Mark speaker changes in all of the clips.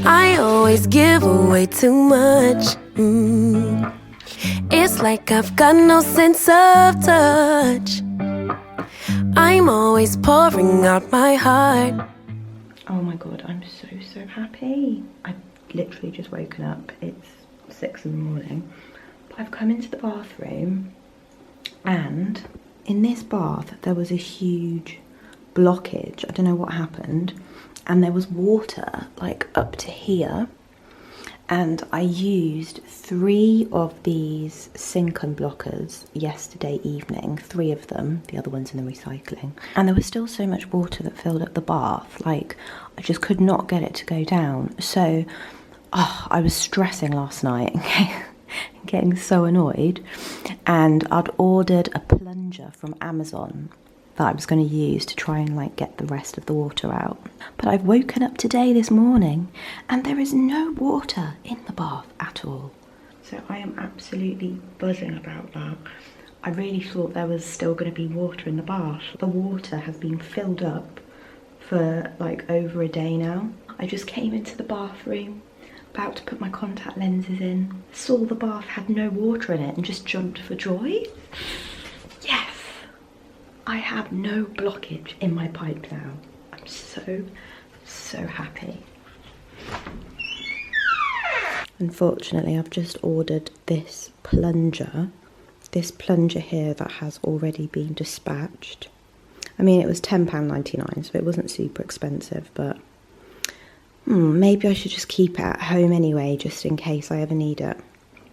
Speaker 1: I always give away too much. It's like I've got no sense of touch. I'm always pouring out my heart.
Speaker 2: Oh my god, I'm so happy. I've literally just woken up. It's 6 in the morning. But I've come into the bathroom and in this bath there was a huge blockage. I don't know what happened. And there was water like up to here. And I used 3 of these sink unblockers yesterday evening, 3 of them, the other ones in the recycling. And there was still so much water that filled up the bath, like I just could not get it to go down. So I was stressing last night and getting so annoyed. And I'd ordered a plunger from Amazon that I was going to use to try and like get the rest of the water out. But I've woken up today, this morning, and there is no water in the bath at all. So I am absolutely buzzing about that. I really thought there was still going to be water in the bath. The water has been filled up for like over a day now. I just came into the bathroom, about to put my contact lenses in, saw the bath had no water in it and just jumped for joy. Yes! I have no blockage in my pipe now. I'm so happy. Unfortunately, I've just ordered this plunger here that has already been dispatched. I mean, it was £10.99, so it wasn't super expensive, but maybe I should just keep it at home anyway, just in case I ever need it.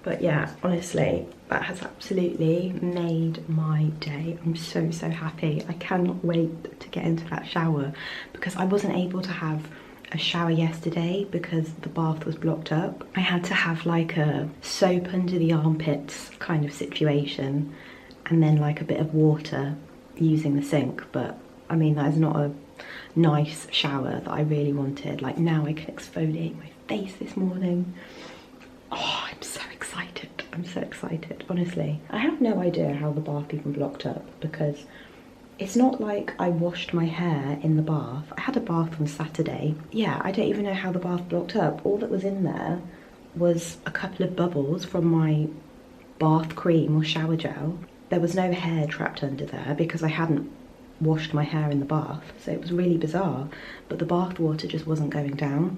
Speaker 2: But yeah, honestly, that has absolutely made my day. I'm so happy. I cannot wait to get into that shower because I wasn't able to have a shower yesterday because the bath was blocked up. I had to have like a soap under the armpits kind of situation and then like a bit of water using the sink. But I mean, that is not a nice shower that I really wanted. Like now I can exfoliate my face this morning. Oh, I'm so excited. I'm so excited, honestly. I have no idea how the bath even blocked up because it's not like I washed my hair in the bath. I had a bath on Saturday. Yeah, I don't even know how the bath blocked up. All that was in there was a couple of bubbles from my bath cream or shower gel. There was no hair trapped under there because I hadn't washed my hair in the bath. So it was really bizarre, but the bath water just wasn't going down.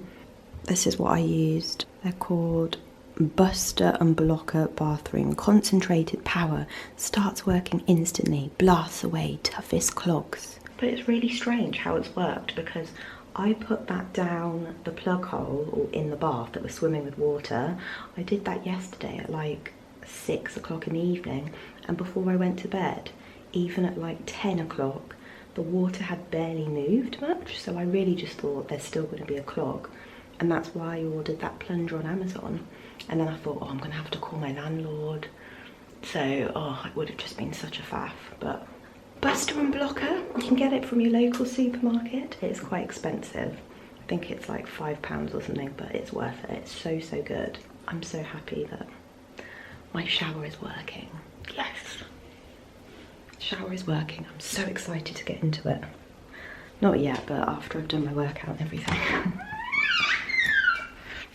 Speaker 2: This is what I used. They're called Buster Unblocker Bathroom. Concentrated power, starts working instantly, blasts away toughest clogs. But it's really strange how it's worked because I put that down the plug hole or in the bath that was swimming with water. I did that yesterday at like 6 o'clock in the evening, and before I went to bed, even at like 10 o'clock, the water had barely moved much, so I really just thought there's still going to be a clog, and that's why I ordered that plunger on Amazon. And then I thought, I'm gonna have to call my landlord. So, it would have just been such a faff. But Buster Unblocker, you can get it from your local supermarket. It's quite expensive. I think it's like £5 or something, but it's worth it. It's so good. I'm so happy that my shower is working. Yes. Shower is working. I'm so excited to get into it. Not yet, but after I've done my workout and everything.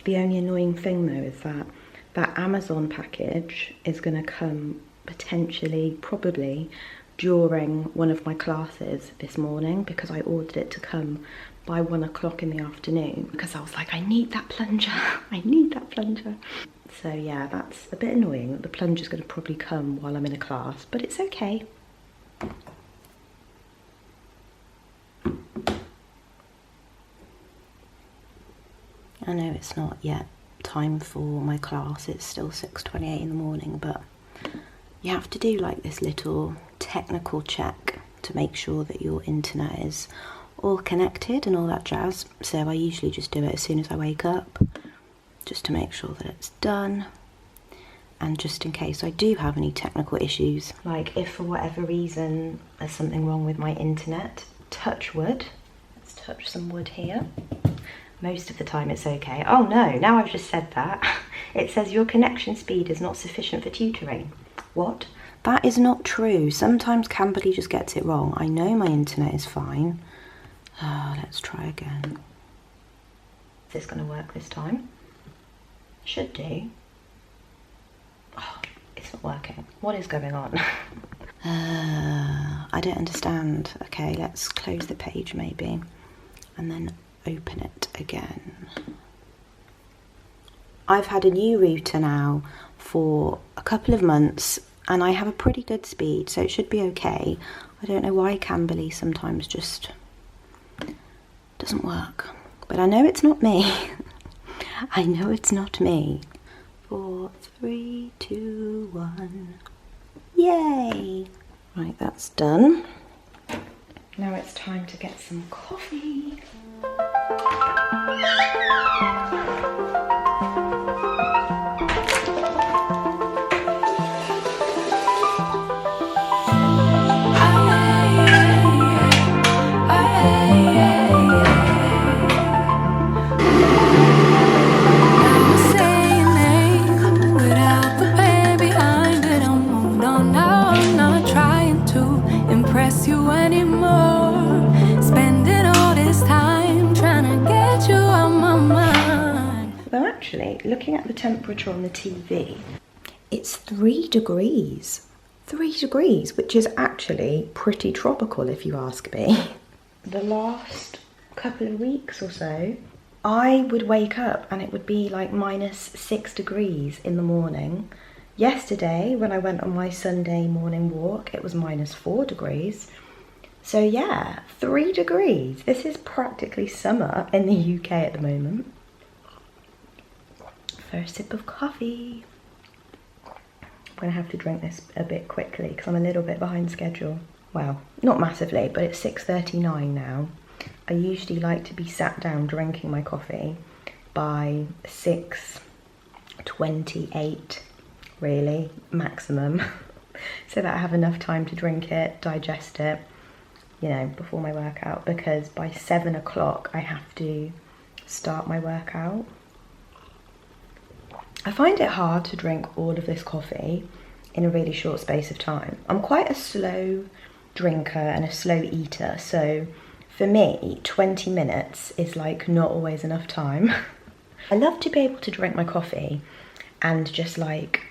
Speaker 2: The only annoying thing though is that that Amazon package is going to come potentially, probably, during one of my classes this morning because I ordered it to come by 1 o'clock in the afternoon because I was like, I need that plunger. I need that plunger. So yeah, that's a bit annoying that the plunger's going to probably come while I'm in a class, but it's okay. I know it's not yet time for my class, it's still 6:28 in the morning, but you have to do like this little technical check to make sure that your internet is all connected and all that jazz. So I usually just do it as soon as I wake up, just to make sure that it's done. And just in case I do have any technical issues, like if for whatever reason there's something wrong with my internet, touch wood, let's touch some wood here. Most of the time it's okay. Oh no, now I've just said that. It says your connection speed is not sufficient for tutoring. What? That is not true. Sometimes Camberley just gets it wrong. I know my internet is fine. Let's try again. Is this going to work this time? Should do. Oh, it's not working. What is going on? I don't understand. Okay, let's close the page maybe and then open it again. I've had a new router now for a couple of months and I have a pretty good speed, so it should be okay. I don't know why Camberley sometimes just doesn't work, but I know it's not me. I know it's not me. 4, 3, 2, 1. Yay! Right, that's done. Now it's time to get some coffee.
Speaker 1: You anymore, spending all this time trying to get you out my mind.
Speaker 2: Well, actually, looking at the temperature on the TV, it's 3 degrees. 3 degrees, which is actually pretty tropical if you ask me. The last couple of weeks or so, I would wake up and it would be like -6 degrees in the morning. Yesterday, when I went on my Sunday morning walk, it was -4 degrees. So yeah, 3 degrees. This is practically summer in the UK at the moment. First sip of coffee. I'm gonna have to drink this a bit quickly because I'm a little bit behind schedule. Well, not massively, but it's 6:39 now. I usually like to be sat down drinking my coffee by 6:28. Really, maximum, so that I have enough time to drink it, digest it, you know, before my workout, because by 7 o'clock I have to start my workout. I find it hard to drink all of this coffee in a really short space of time. I'm quite a slow drinker and a slow eater, so for me 20 minutes is like not always enough time. I love to be able to drink my coffee and just like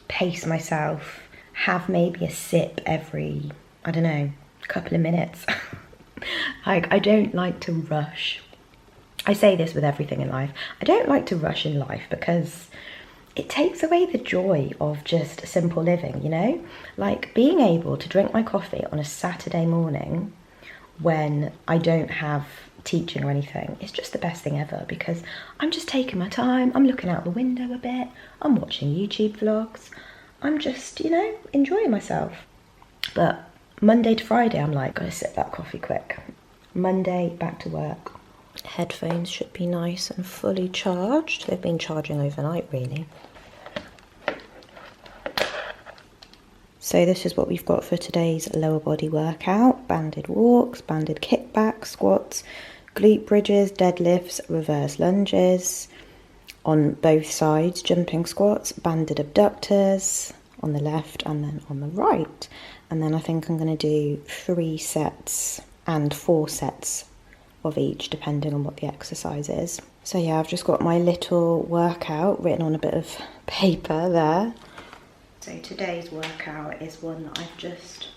Speaker 2: pace myself, have maybe a sip every, I don't know, couple of minutes. Like, I don't like to rush. I say this with everything in life. I don't like to rush in life because it takes away the joy of just simple living, you know? Like being able to drink my coffee on a Saturday morning when I don't have teaching or anything, it's just the best thing ever because I'm just taking my time, I'm looking out the window a bit, I'm watching YouTube vlogs, I'm just, you know, enjoying myself. But Monday to Friday, I'm like, gotta sip that coffee quick. Monday, back to work. Headphones should be nice and fully charged. They've been charging overnight, really. So this is what we've got for today's lower body workout. Banded walks, banded kickbacks, squats, glute bridges, deadlifts, reverse lunges on both sides, jumping squats, banded abductors on the left and then on the right. And then I think I'm going to do 3 sets and 4 sets of each, depending on what the exercise is. So yeah, I've just got my little workout written on a bit of paper there. So today's workout is one that I've just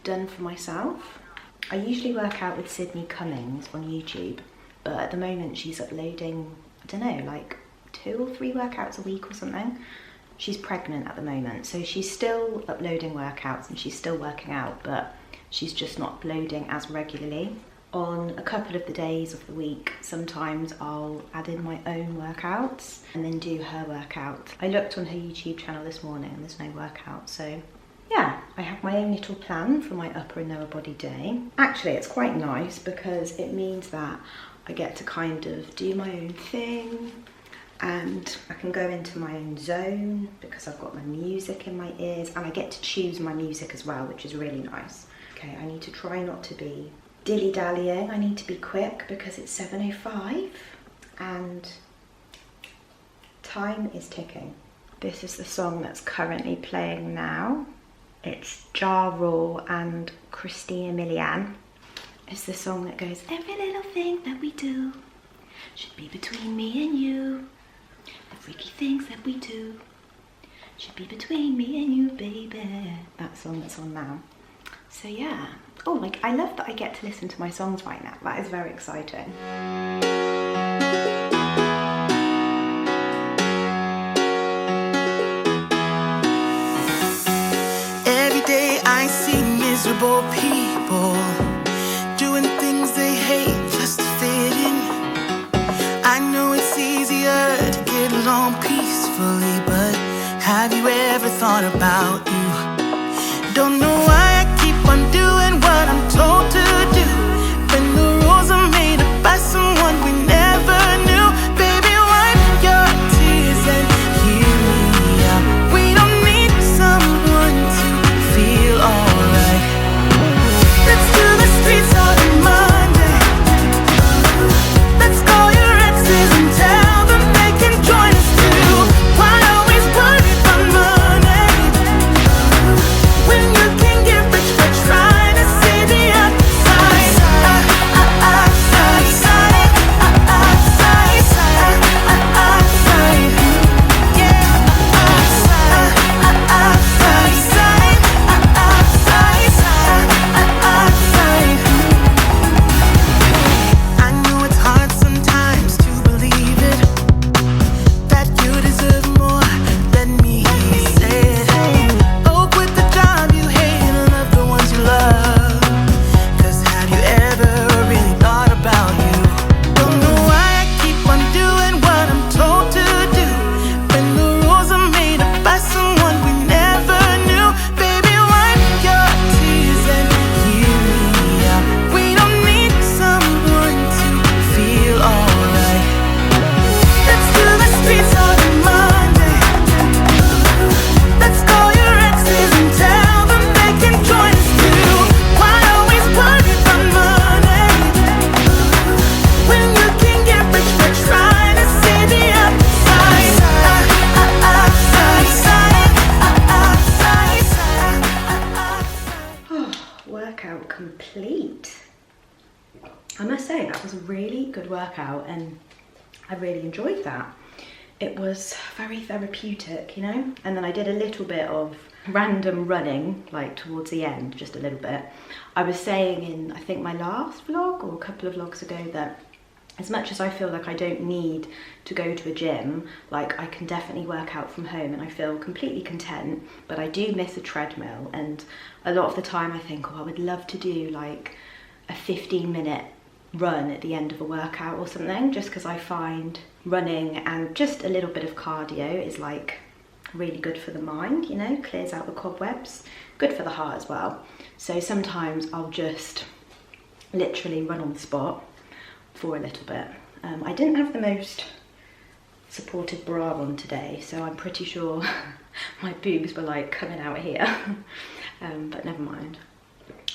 Speaker 2: done for myself. I usually work out with Sydney Cummings on YouTube, but at the moment she's uploading, I don't know, like 2 or 3 workouts a week or something. She's pregnant at the moment, so she's still uploading workouts and she's still working out, but she's just not uploading as regularly. On a couple of the days of the week, sometimes I'll add in my own workouts and then do her workout. I looked on her YouTube channel this morning and there's no workout, so yeah, I have my own little plan for my upper and lower body day. Actually, it's quite nice because it means that I get to kind of do my own thing and I can go into my own zone because I've got my music in my ears and I get to choose my music as well, which is really nice. Okay, I need to try not to be dilly-dallying. I need to be quick because it's 7:05 and time is ticking. This is the song that's currently playing now. It's Ja Rule and Christina Milian. It's the song that goes, every little thing that we do should be between me and you. The freaky things that we do should be between me and you, baby. That song that's on now. So yeah. Oh, like, I love that I get to listen to my songs right now. That is very exciting.
Speaker 3: Every day I see miserable people doing things they hate just to fit in. I know it's easier to get along peacefully, but have you ever thought about you? Don't know why I keep on doing what I'm told to do, when the rules are made up by someone we never knew. Baby, wipe your tears and hear me out. We don't need someone to feel alright. Let's do the streets on a Monday. Let's call your exes and tell them they can join us too. Why always worry about money when you can get rich by trying to see the outside? I know it's hard sometimes to believe it, that you deserve more. Let me say it. Oh, quit the job you hate and love the ones you love. 'Cause have you ever really thought about you? Don't know why I keep on doing what I'm told to do, when the rules are made up by someone we never knew. Baby, wipe your tears and hear me out. We don't need someone to feel alright. Let's do the streets on a Monday. Let's call your exes and tell them they can join us too. Why always worry about money when you can get rich by trying to see the outside?
Speaker 2: Workout complete. I must say that was a really good workout and I really enjoyed that. It was very therapeutic, you know? And then I did a little bit of random running, like towards the end, just a little bit. I was saying in, I think, my last vlog or a couple of vlogs ago that as much as I feel like I don't need to go to a gym, like I can definitely work out from home and I feel completely content, but I do miss a treadmill. And a lot of the time I think, oh, I would love to do like a 15-minute run at the end of a workout or something, just because I find running and just a little bit of cardio is like really good for the mind, you know, clears out the cobwebs, good for the heart as well. So sometimes I'll just literally run on the spot for a little bit. I didn't have the most supportive bra on today, so I'm pretty sure my boobs were like coming out here, but never mind.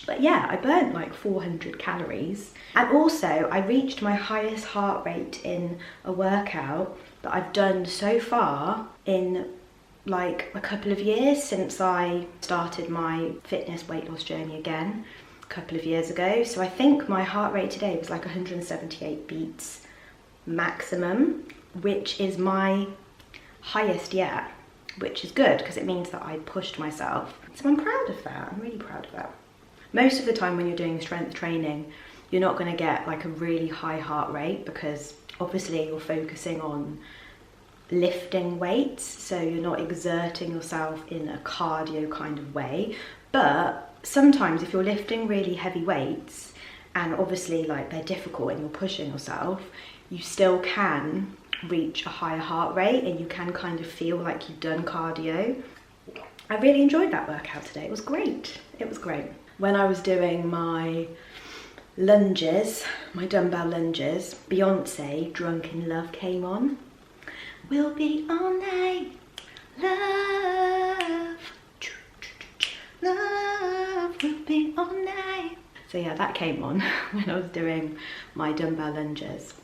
Speaker 2: But yeah, I burnt like 400 calories. And also I reached my highest heart rate in a workout that I've done so far in like a couple of years, since I started my fitness weight loss journey again a couple of years ago. So I think my heart rate today was like 178 beats maximum, which is my highest yet, which is good because it means that I pushed myself. So I'm proud of that. I'm really proud of that. Most of the time when you're doing strength training, you're not going to get like a really high heart rate because obviously you're focusing on lifting weights, so you're not exerting yourself in a cardio kind of way. But sometimes if you're lifting really heavy weights and obviously like they're difficult and you're pushing yourself, you still can reach a higher heart rate and you can kind of feel like you've done cardio. I really enjoyed that workout today. It was great. It was great. When I was doing my lunges, my dumbbell lunges, Beyonce, Drunk in Love came on. We'll be all night, love, love, we'll be all night. So yeah, that came on when I was doing my dumbbell lunges.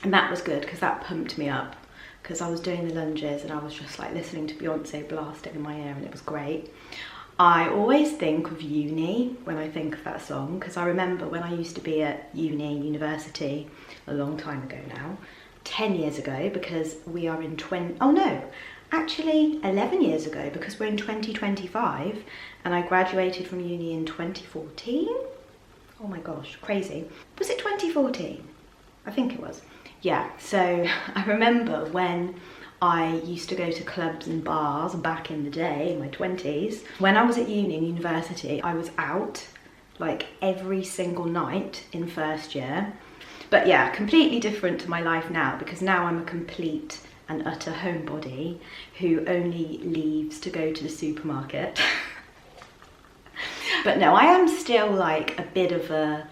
Speaker 2: And that was good because that pumped me up, because I was doing the lunges and I was just like listening to Beyonce blasting in my ear and it was great. I always think of uni when I think of that song, because I remember when I used to be at university, a long time ago now. 10 years ago, because we are in 11 years ago, because we're in 2025, and I graduated from uni in 2014. Oh my gosh, crazy. Was it 2014? I think it was. Yeah, so I remember when I used to go to clubs and bars back in the day, in my 20s. When I was at uni and university, I was out like every single night in first year. But yeah, completely different to my life now, because now I'm a complete and utter homebody who only leaves to go to the supermarket. But no, I am still like a bit of a,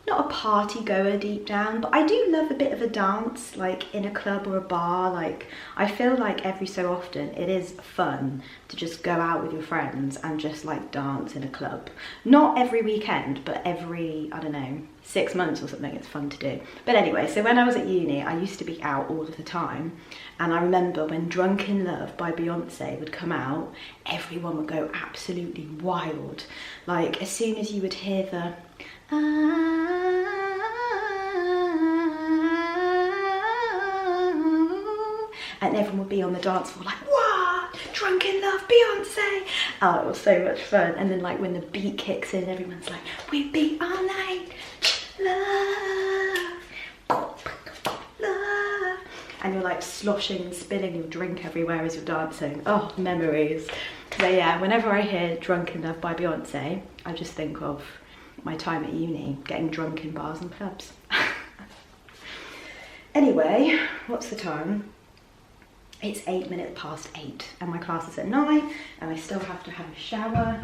Speaker 2: not a party goer deep down, but I do love a bit of a dance, like in a club or a bar. Like, I feel like every so often it is fun to just go out with your friends and just like dance in a club. Not every weekend, but every, I don't know, 6 months or something, it's fun to do. But anyway, so when I was at uni, I used to be out all of the time. And I remember when Drunk in Love by Beyonce would come out, everyone would go absolutely wild. Like, as soon as you would hear the and everyone would be on the dance floor like, what? Drunk in Love, Beyonce. Oh, it was so much fun. And then like when the beat kicks in, everyone's like, we beat all night, love, love. And you're like sloshing and spilling your drink everywhere as you're dancing. Oh, memories. So yeah, whenever I hear Drunk in Love by Beyonce, I just think of my time at uni, getting drunk in bars and clubs. Anyway, what's the time? It's 8 minutes past 8 and my class is at 9 and I still have to have a shower,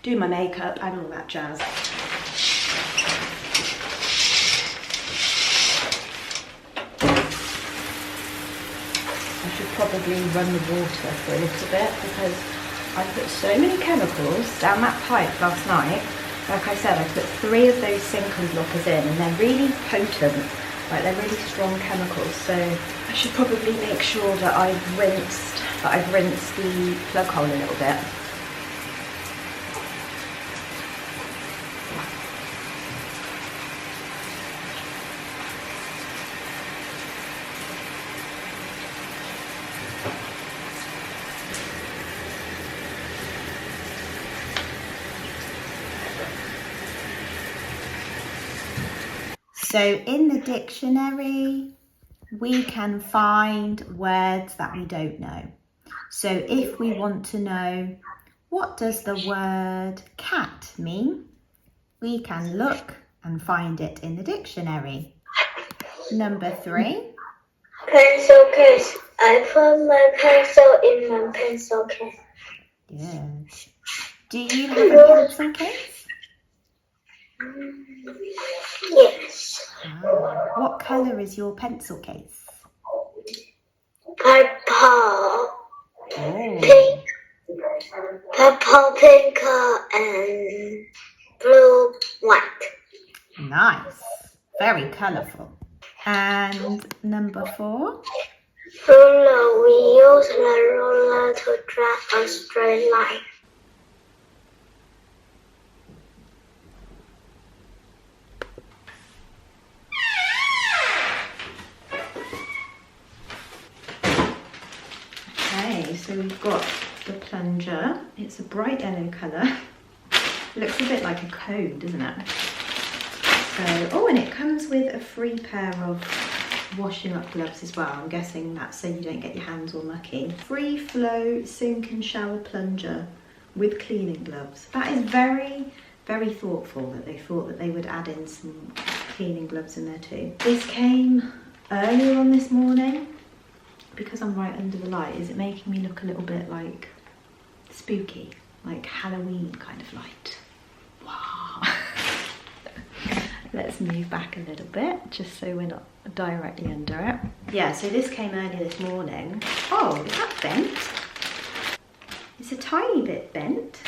Speaker 2: do my makeup and all that jazz. I should probably run the water for a little bit because I put so many chemicals down that pipe last night. Like I said, I put 3 of those sink unblockers in and they're really potent, like they're really strong chemicals. So I should probably make sure that I've rinsed the plug hole a little bit. So in the dictionary, we can find words that we don't know. So if we want to know, what does the word cat mean? We can look and find it in the dictionary. Number 3.
Speaker 4: Pencil case. I put my pencil in my pencil case.
Speaker 2: Yes. Do you have a pencil case?
Speaker 4: Yes.
Speaker 2: Ah, what colour is your pencil case?
Speaker 4: Purple.
Speaker 2: Oh.
Speaker 4: Pink. Purple, pink, and blue, white.
Speaker 2: Nice. Very colourful. And number 4?
Speaker 4: Ruler. We use the ruler to draw a straight line.
Speaker 2: Okay, so we've got the plunger. It's a bright yellow colour. It looks a bit like a cone, doesn't it? So, oh, and it comes with a free pair of washing up gloves as well. I'm guessing that's so you don't get your hands all mucky. Free flow sink and shower plunger with cleaning gloves. That is very, very thoughtful that they thought that they would add in some cleaning gloves in there too. This came earlier on this morning. Because I'm right under the light, is it making me look a little bit like spooky, like Halloween kind of light? Wow. Let's move back a little bit, just so we're not directly under it. Yeah, so this came earlier this morning. Oh, is that bent? It's a tiny bit bent.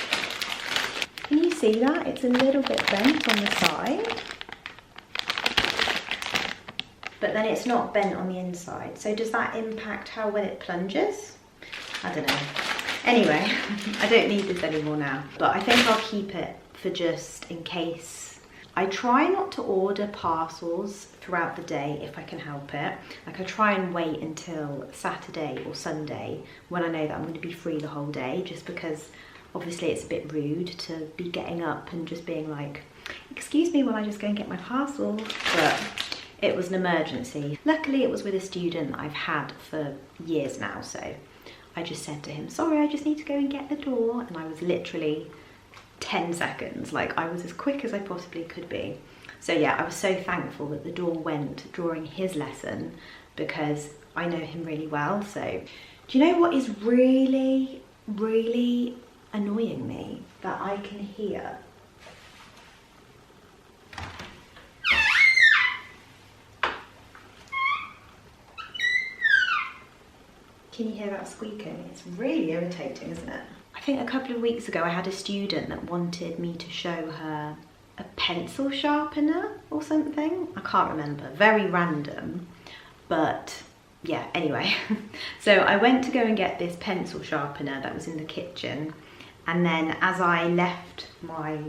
Speaker 2: Can you see that? It's a little bit bent on the side. But then it's not bent on the inside. So does that impact how when it plunges? I don't know. Anyway, I don't need this anymore now. But I think I'll keep it for just in case I try not to order parcels throughout the day if I can help it. Like, I try and wait until Saturday or Sunday when I know that I'm going to be free the whole day, just because obviously it's a bit rude to be getting up and just being like, excuse me while I just go and get my parcel. But it was an emergency. Luckily it was with a student that I've had for years now, so I just said to him, sorry, I just need to go and get the door, and I was literally 10 seconds, like I was as quick as I possibly could be. So yeah, I was so thankful that the door went during his lesson, because I know him really well. So do you know what is really, really annoying me? That I can hear. Can you hear that squeaking? It's really irritating, isn't it? I think a couple of weeks ago I had a student that wanted me to show her a pencil sharpener or something. I can't remember, very random, but yeah, anyway. So I went to go and get this pencil sharpener that was in the kitchen, and then as I left my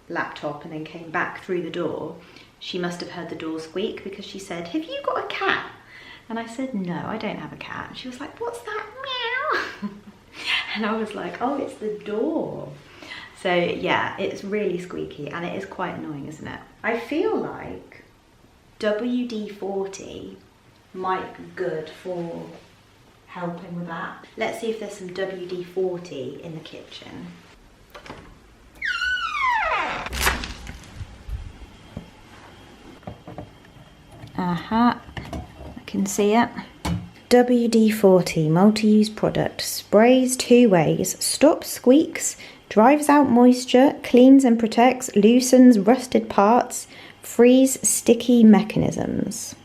Speaker 2: laptop and then came back through the door, she must have heard the door squeak, because she said, have you got a cat? And I said, no, I don't have a cat. She was like, what's that? Meow. And I was like, oh, it's the door. So yeah, it's really squeaky and it is quite annoying, isn't it? I feel like WD40 might be good for helping with that. Let's see if there's some WD40 in the kitchen. I can see it. WD40 multi-use product, sprays 2 ways, stops squeaks, drives out moisture, cleans and protects, loosens rusted parts, frees sticky mechanisms.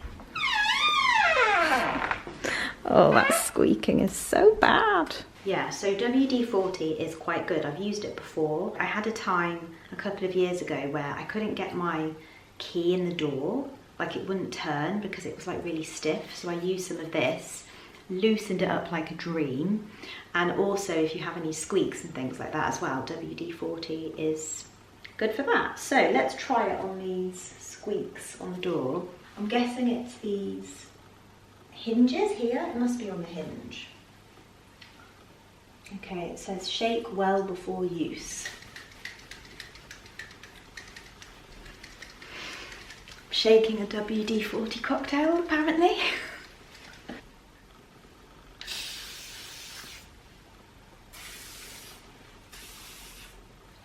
Speaker 2: Oh, that squeaking is so bad. Yeah, so WD-40 is quite good. I've used it before. I had a time a couple of years ago where I couldn't get my key in the door. Like, it wouldn't turn because it was like really stiff. So I used some of this, loosened it up like a dream. And also if you have any squeaks and things like that as well, WD-40 is good for that. So let's try it on these squeaks on the door. I'm guessing it's these hinges here. It must be on the hinge. Okay, it says shake well before use. Shaking a WD-40 cocktail, apparently.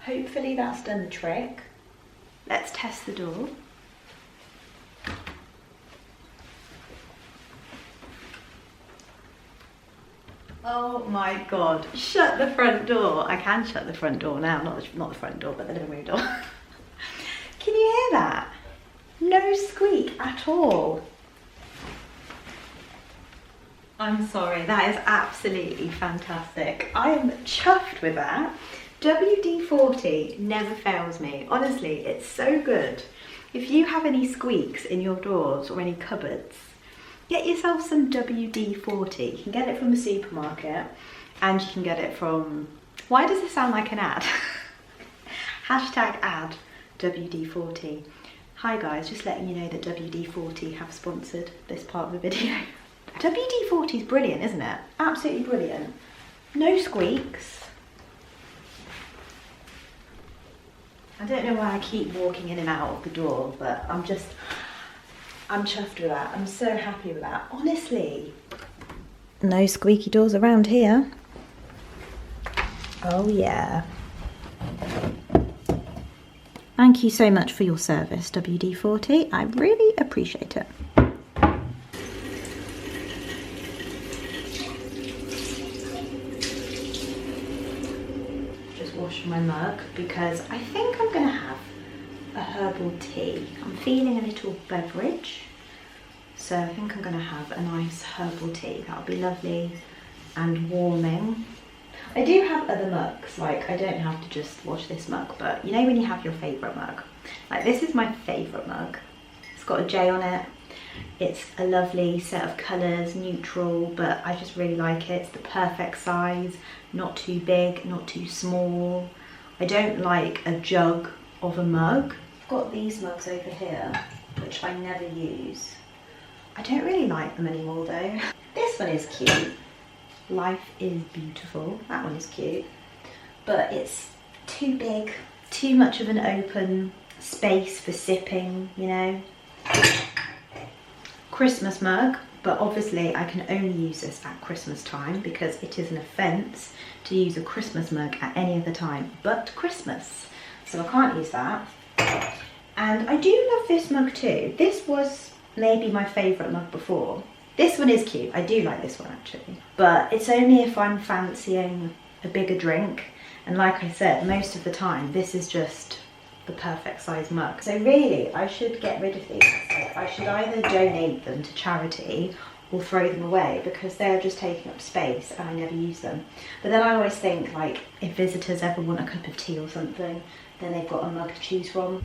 Speaker 2: Hopefully that's done the trick. Let's test the door. Oh my God, shut the front door. I can shut the front door now, not the front door, but the living room door. Can you hear that? No squeak at all. I'm sorry, that is absolutely fantastic. I am chuffed with that. WD-40 never fails me. Honestly, it's so good. If you have any squeaks in your doors or any cupboards, get yourself some WD-40. You can get it from the supermarket, and you can get it from... Why does this sound like an ad? Hashtag ad WD-40. Hi guys, just letting you know that WD-40 have sponsored this part of the video. WD-40 is brilliant, isn't it? Absolutely brilliant. No squeaks. I don't know why I keep walking in and out of the door, but I'm chuffed with that. I'm so happy with that, honestly. No squeaky doors around here. Oh yeah. Thank you so much for your service, WD-40. I really appreciate it. Just washing my mug because I think I'm gonna have a herbal tea. I'm feeling a little beverage, so I think I'm gonna have a nice herbal tea. That'll be lovely and warming. I do have other mugs, like I don't have to just wash this mug, but you know when you have your favourite mug? Like this is my favourite mug. It's got a J on it. It's a lovely set of colours, neutral, but I just really like it. It's the perfect size, not too big, not too small. I don't like a jug of a mug. I've got these mugs over here, which I never use. I don't really like them anymore though. This one is cute. Life is beautiful. That one is cute. But it's too big, too much of an open space for sipping, you know. Christmas mug, but obviously I can only use this at Christmas time because it is an offence to use a Christmas mug at any other time but Christmas. So I can't use that. And I do love this mug too. This was maybe my favourite mug before. This one is cute. I do like this one actually. But it's only if I'm fancying a bigger drink. And like I said, most of the time, this is just the perfect size mug. So really, I should get rid of these. Like, I should either donate them to charity or throw them away because they're just taking up space and I never use them. But then I always think, like, if visitors ever want a cup of tea or something, then they've got a mug to choose from.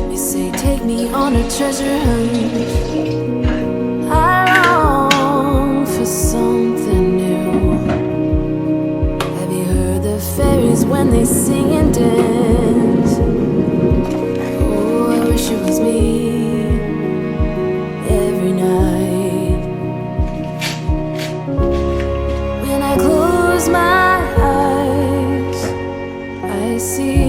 Speaker 1: You say take me on a treasure hunt. I long for something new. Have you heard the fairies when they sing and dance? Oh, I wish it was me every night. When I close my eyes, I see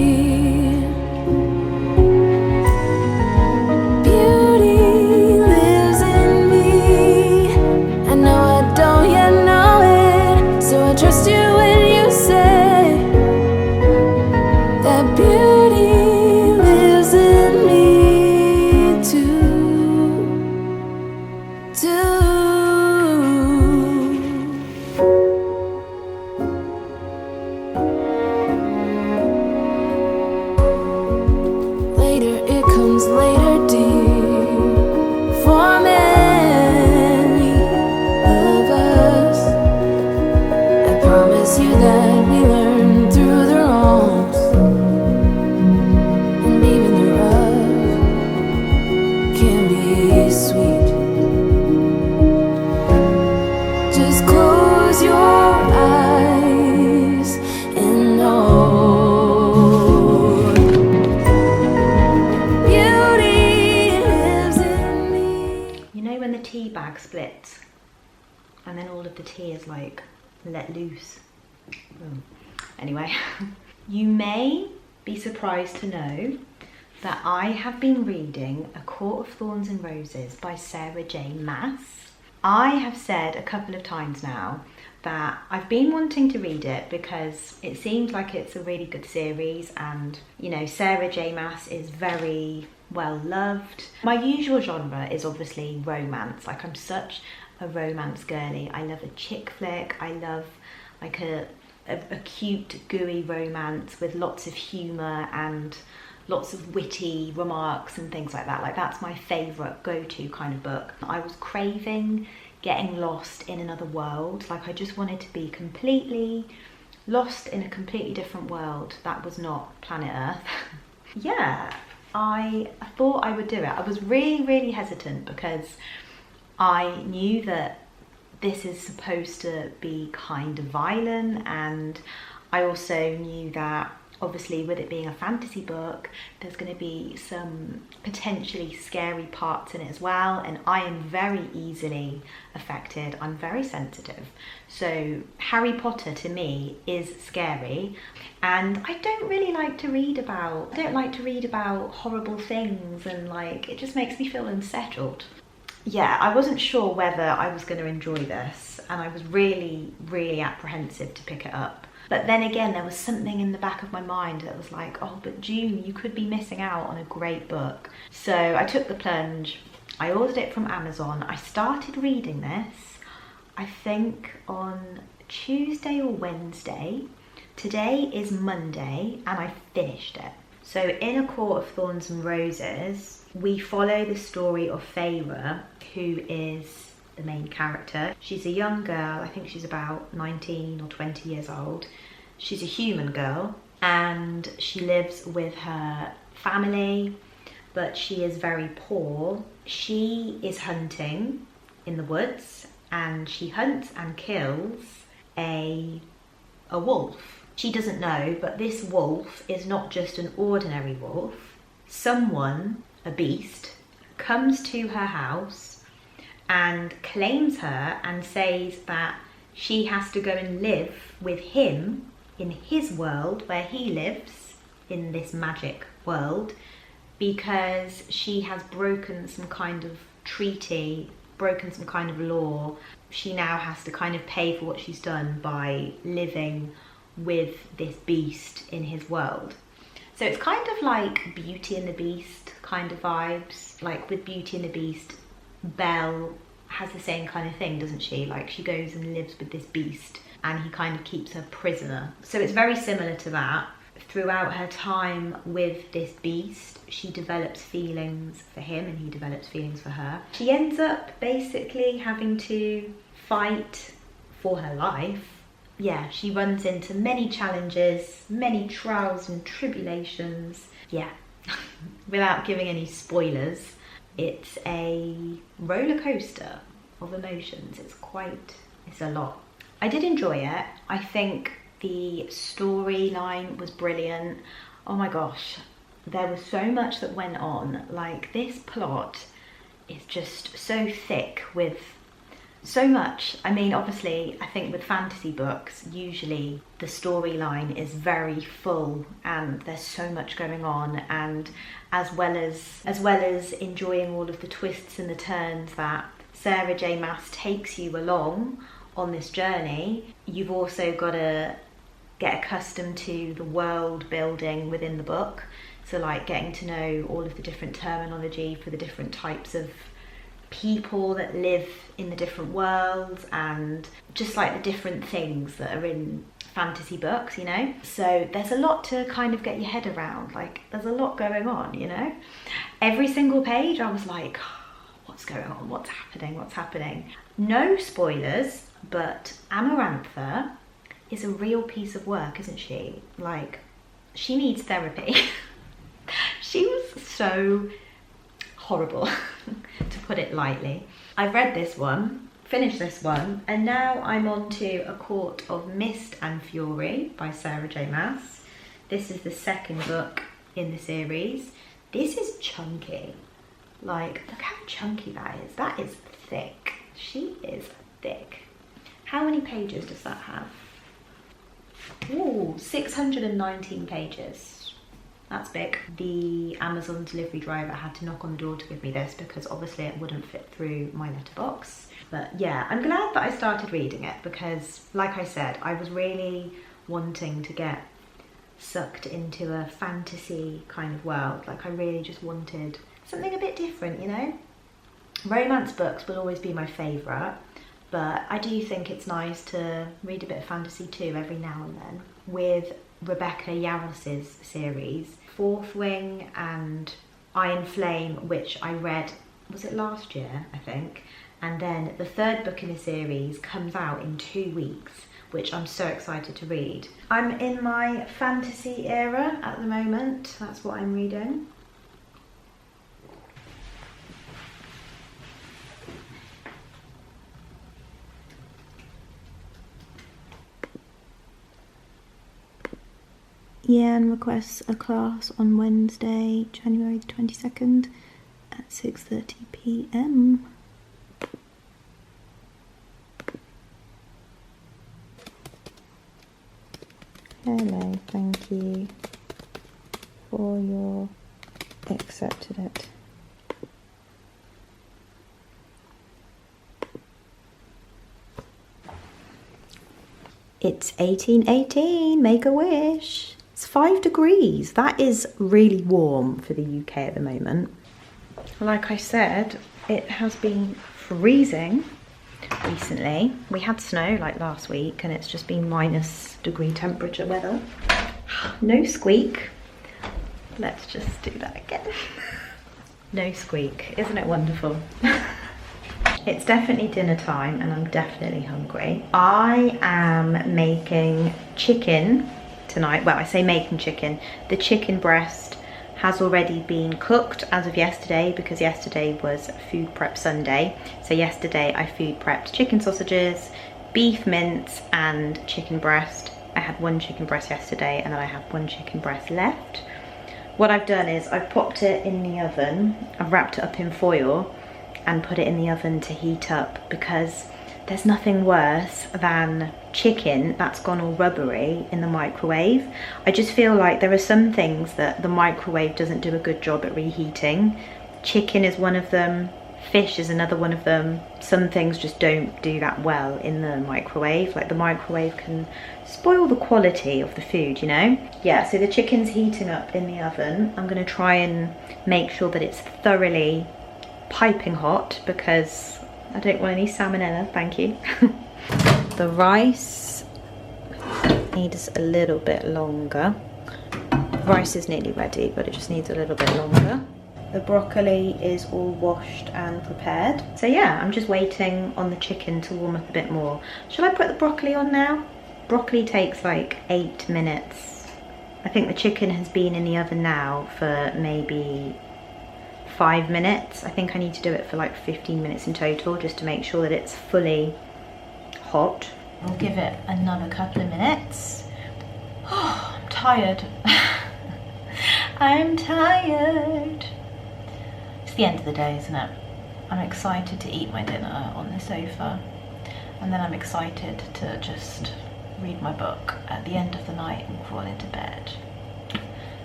Speaker 2: splits and then all of the tea is like let loose. Anyway, you may be surprised to know that I have been reading A Court of Thorns and Roses by Sarah J Maas. I have said a couple of times now that I've been wanting to read it because it seems like it's a really good series and, you know, Sarah J Maas is very well loved. My usual genre is obviously romance. Like, I'm such a romance girly. I love a chick flick. I love like a cute, gooey romance with lots of humour and lots of witty remarks and things like that. Like, that's my favourite go-to kind of book. I was craving getting lost in another world. Like, I just wanted to be completely lost in a completely different world that was not planet Earth. Yeah, I thought I would do it. I was really hesitant because I knew that this is supposed to be kind of violent, and I also knew that obviously with it being a fantasy book, there's going to be some potentially scary parts in it as well, and I am very easily affected. I'm very sensitive. So Harry Potter to me is scary, and I don't really like to read about, horrible things, and like, it just makes me feel unsettled. Yeah, I wasn't sure whether I was going to enjoy this, and I was really apprehensive to pick it up. But then again, there was something in the back of my mind that was like, oh, but June, you could be missing out on a great book. So I took the plunge. I ordered it from Amazon. I started reading this, I think on Tuesday or Wednesday. Today is Monday, and I finished it. So in A Court of Thorns and Roses, we follow the story of Feyre, who is the main character. She's a young girl, I think she's about 19 or 20 years old. She's a human girl, and she lives with her family, but she is very poor. She is hunting in the woods, and she hunts and kills
Speaker 5: a wolf. She doesn't know, but this wolf is not just an ordinary wolf. Someone, a beast, comes to her house and claims her and says that she has to go and live with him in his world where he lives in this magic world, because she has broken some kind of treaty, broken some kind of law. She now has to kind of pay for what she's done by living with this beast in his world. So it's kind of like Beauty and the Beast kind of vibes. Like with Beauty and the Beast, Belle has the same kind of thing, doesn't she? Like she goes and lives with this beast and he kind of keeps her prisoner. So it's very similar to that. Throughout her time with this beast, she develops feelings for him and he develops feelings for her. She ends up basically having to fight for her life. Yeah, she runs into many challenges, many trials and tribulations. Yeah, without giving any spoilers, it's a roller coaster of emotions. It's a lot. I did enjoy it. I think the storyline was brilliant. Oh my gosh, there was so much that went on. Like, this plot is just so thick with so much. I mean, obviously, I think with fantasy books, usually the storyline is very full and there's so much going on, and as well as enjoying all of the twists and the turns that Sarah J Maas takes you along on this journey, you've also got to get accustomed to the world building within the book. So like getting to know all of the different terminology for the different types of people that live in the different worlds, and just like the different things that are in fantasy books, you know. So there's a lot to kind of get your head around. Like, there's a lot going on, you know. Every single page I was like, what's going on, what's happening. No spoilers, but Amarantha is a real piece of work, isn't she? Like, she needs therapy. She was so horrible, to put it lightly. I've read this one, finished this one, and now I'm on to A Court of Mist and Fury by Sarah J Maas. This is the second book in the series. This is chunky. Like, look how chunky that is. That is thick. She is thick. How many pages does that have? Ooh, 619 pages. That's big. The Amazon delivery driver had to knock on the door to give me this because obviously it wouldn't fit through my letterbox. But yeah, I'm glad that I started reading it because, like I said, I was really wanting to get sucked into a fantasy kind of world. Like, I really just wanted something a bit different, you know? Romance books will always be my favourite, but I do think it's nice to read a bit of fantasy too every now and then. With Rebecca Yarros's series, Fourth Wing and Iron Flame, which I read, was it last year, I think? And then the third book in the series comes out in 2 weeks, which I'm so excited to read. I'm in my fantasy era at the moment, that's what I'm reading.
Speaker 2: Ian requests a class on Wednesday, January the 22nd at 6:30 p.m. Hello, thank you for your accepted it. It's 1818, make a wish. It's 5 degrees. That is really warm for the UK at the moment. Like I said, it has been freezing recently. We had snow like last week and it's just been -degree temperature weather. No squeak. Let's just do that again. No squeak. Isn't it wonderful? It's definitely dinner time and I'm definitely hungry. I am making chicken tonight. Well, I say making chicken. The chicken breast has already been cooked as of yesterday because yesterday was food prep Sunday. So yesterday I food prepped chicken sausages,
Speaker 5: beef mince and chicken breast. I had one chicken breast yesterday and then I have one chicken breast left. What I've done is I've popped it in the oven, I've wrapped it up in foil and put it in the oven to heat up, because there's nothing worse than chicken that's gone all rubbery in the microwave. I just feel like there are some things that the microwave doesn't do a good job at reheating. Chicken is one of them, fish is another one of them. Some things just don't do that well in the microwave. Like the microwave can spoil the quality of the food, you know? Yeah, so the chicken's heating up in the oven. I'm gonna try and make sure that it's thoroughly piping hot because I don't want any salmonella, thank you. The rice needs a little bit longer. Rice is nearly ready, but it just needs a little bit longer. The broccoli is all washed and prepared. So yeah, I'm just waiting on the chicken to warm up a bit more. Should I put the broccoli on now? Broccoli takes like 8 minutes. I think the chicken has been in the oven now for maybe 5 minutes. I think I need to do it for like 15 minutes in total just to make sure that it's fully hot. We'll give it another couple of minutes. Oh, I'm tired. I'm tired. It's the end of the day, isn't it? I'm excited to eat my dinner on the sofa, and then I'm excited to just read my book at the end of the night and fall into bed.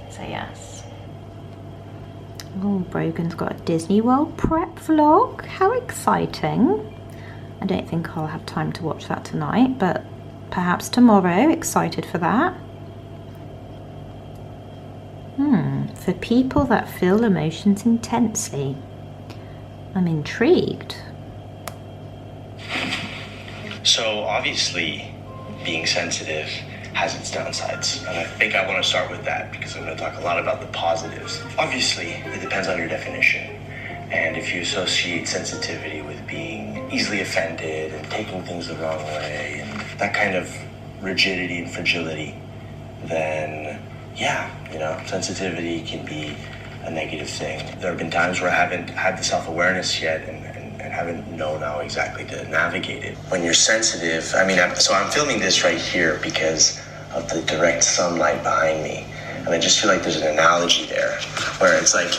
Speaker 5: So yes. Oh, Brogan's got a Disney World prep vlog. How exciting. I don't think I'll have time to watch that tonight, but perhaps tomorrow. Excited for that. For people that feel emotions intensely. I'm intrigued.
Speaker 6: So obviously, being sensitive has its downsides, and I think I want to start with that because I'm going to talk a lot about the positives. Obviously, it depends on your definition, and if you associate sensitivity with being easily offended and taking things the wrong way and that kind of rigidity and fragility, then yeah, you know, sensitivity can be a negative thing. There have been times where I haven't had the self-awareness yet and haven't known how exactly to navigate it. When you're sensitive, I mean, so I'm filming this right here because of the direct sunlight behind me. And I just feel like there's an analogy there where it's like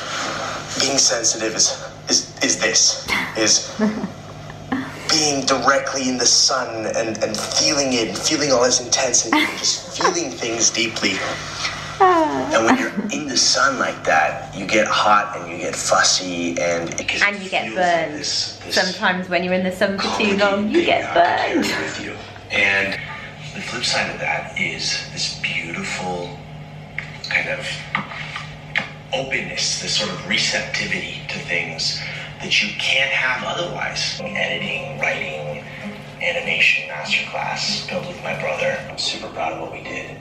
Speaker 6: being sensitive is being directly in the sun and feeling it, and feeling all this intensity, and just feeling things deeply. And when you're in the sun like that, you get hot and you get fussy and
Speaker 5: you get burned. Sometimes when you're in the sun for too long, you get burned.
Speaker 6: With you. And the flip side of that is this beautiful kind of openness, this sort of receptivity to things that you can't have otherwise. Editing, writing, animation masterclass built with my brother. I'm super proud of what we did.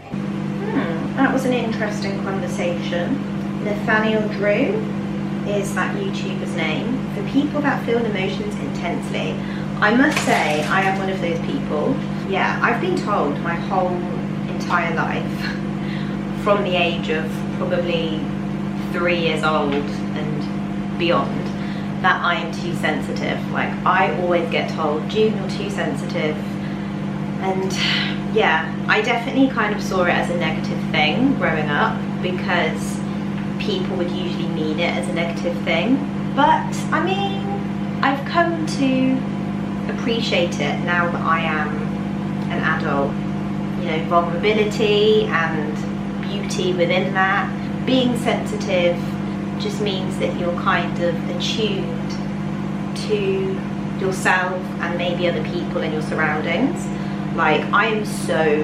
Speaker 5: That was an interesting conversation. Nathaniel Drew is that YouTuber's name. For people that feel emotions intensely, I must say I am one of those people. Yeah, I've been told my whole entire life, from the age of probably 3 years old and beyond, that I am too sensitive. Like, I always get told, June, you're too sensitive. And yeah, I definitely kind of saw it as a negative thing growing up because people would usually mean it as a negative thing. But I mean, I've come to appreciate it now that I am an adult. You know, vulnerability and beauty within that. Being sensitive just means that you're kind of attuned to yourself and maybe other people in your surroundings. Like, I am so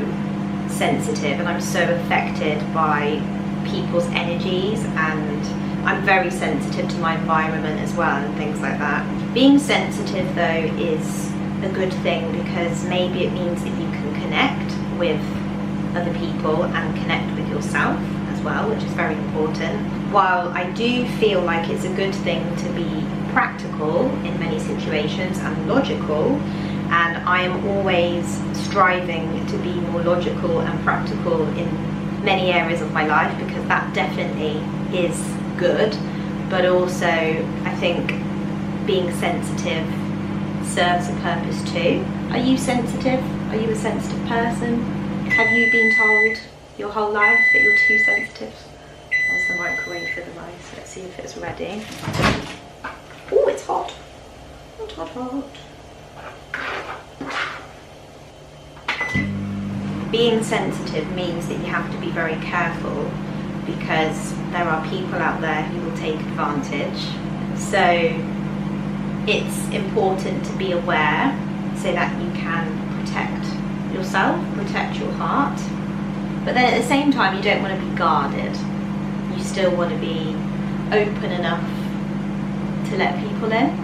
Speaker 5: sensitive and I'm so affected by people's energies, and I'm very sensitive to my environment as well and things like that. Being sensitive though is a good thing because maybe it means that you can connect with other people and connect with yourself as well, which is very important. While I do feel like it's a good thing to be practical in many situations and logical, and I am always striving to be more logical and practical in many areas of my life because that definitely is good, but also I think being sensitive serves a purpose too. Are you sensitive? Are you a sensitive person? Have you been told your whole life that you're too sensitive? There's the microwave for the rice. Let's see if it's ready. Oh, it's hot. Hot, hot, hot. Being sensitive means that you have to be very careful because there are people out there who will take advantage. So it's important to be aware so that you can protect yourself, protect your heart. But then at the same time, you don't want to be guarded. You still want to be open enough to let people in.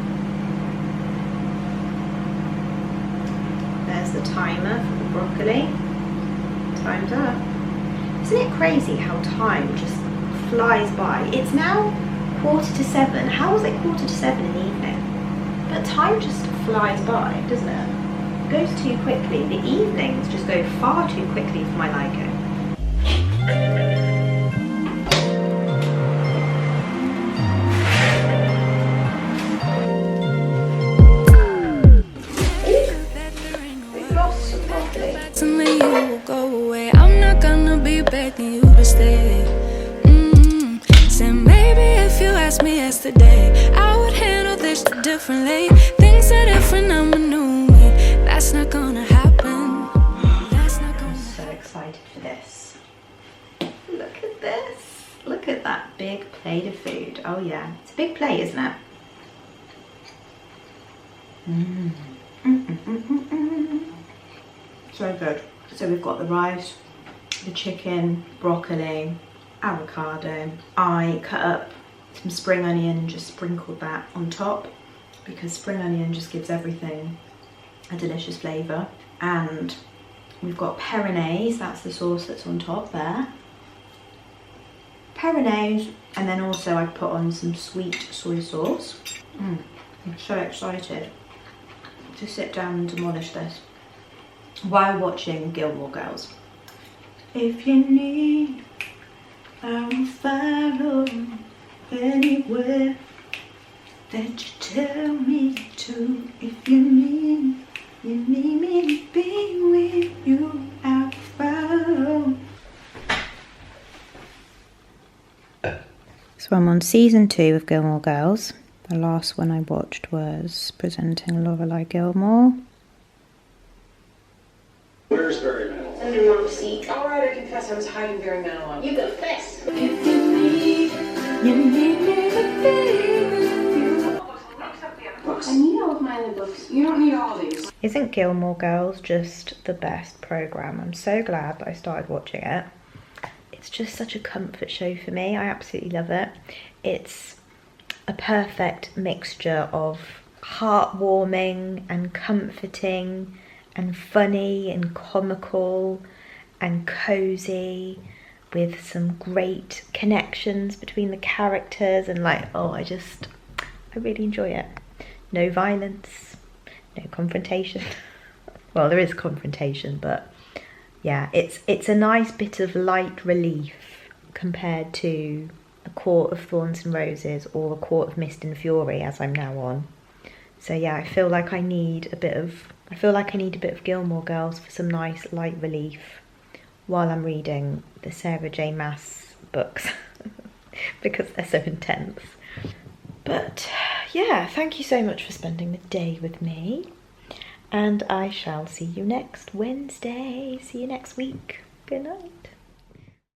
Speaker 5: There's the timer for the broccoli. Time's up. Isn't it crazy how time just flies by? It's now 7:15. How was it 7:15 in the evening? But time just flies by, doesn't it? It goes too quickly. The evenings just go far too quickly for my liking.
Speaker 1: Begging you to stay. Said maybe if you asked me yesterday, I would handle this differently. Things are different, I'm a new me. That's not gonna happen. That's not gonna
Speaker 5: I'm so excited for this. Look at this. Look at that big plate of food. Oh yeah, it's a big plate, isn't it? So good. So we've got the rice, the chicken, broccoli, avocado. I cut up some spring onion and just sprinkled that on top because spring onion just gives everything a delicious flavour. And we've got Peronaise, that's the sauce that's on top there. Peronaise, and then also I put on some sweet soy sauce. I'm so excited to sit down and demolish this while watching Gilmore Girls. If you need, I will follow anywhere that you tell me to. If you need me to be with you, I will follow.
Speaker 2: So I'm on season 2 of Gilmore Girls. The last one I watched was Presenting Lorelai Gilmore.
Speaker 7: Where's Barry Manilow?
Speaker 8: Under mom's seat. All right, I confess I was hiding Barry Manilow. You confess.
Speaker 1: If you need me to be with you.
Speaker 8: Books. I need all of my other books. You don't need all of these.
Speaker 5: Isn't Gilmore Girls just the best programme? I'm so glad that I started watching it. It's just such a comfort show for me. I absolutely love it. It's a perfect mixture of heartwarming and comforting and funny and comical and cozy, with some great connections between the characters, and like, I really enjoy it. No violence, no confrontation. Well, there is confrontation, but yeah, it's a nice bit of light relief compared to A Court of Thorns and Roses or A Court of Mist and Fury, as I'm now on. So yeah, I feel like I need a bit of Gilmore Girls for some nice light relief while I'm reading the Sarah J Maas books because they're so intense. But yeah, thank you so much for spending the day with me, and I shall see you next Wednesday. See you next week. Good night.